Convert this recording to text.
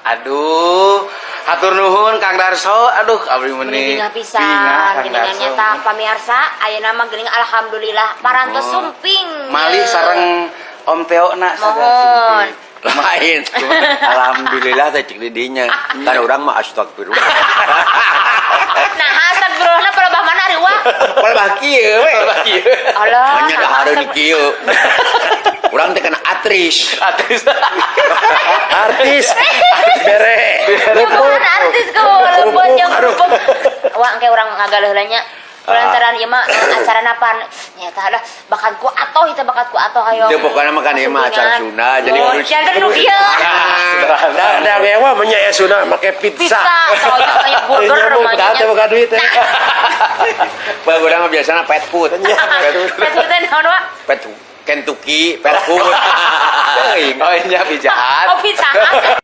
Aduh, hatur nuhun Kang Darso. Aduh, abdi meuni. Geuning pisan, geuningan nyata pamirsa, ayeuna mah geuning alhamdulillah parantos sumping. Malih sareng Om Teo na mohon. Main. Alhamdulillah teh cik didinya. Kan urang mah astagfirullah. Nah, astagfirullahna pelebah mana ari wa? Palebah kieu we. Allah. Nya dahare di kieu. Urang teh kana aktris. Artis. Bere. Bukan artis ku, luput yang luput. Wah, engke urang ngagaleuh nya. Kulantaran ieu mah acara napan? Nyata ada bakatku atoh itu bakatku atoh hayo. Teu pokona mah kan ieu mah acara sunah jadi urus. Jangan nu kieu. Da mewah menya ya sunah make pizza. Soalnya kayak burger rumahnya. Teu boga duit teh. Bah urang mah biasana pet food. Pet food teh naon wa? Pet Kentucky, pet food. Oh iya pijahan. Oh, pizza.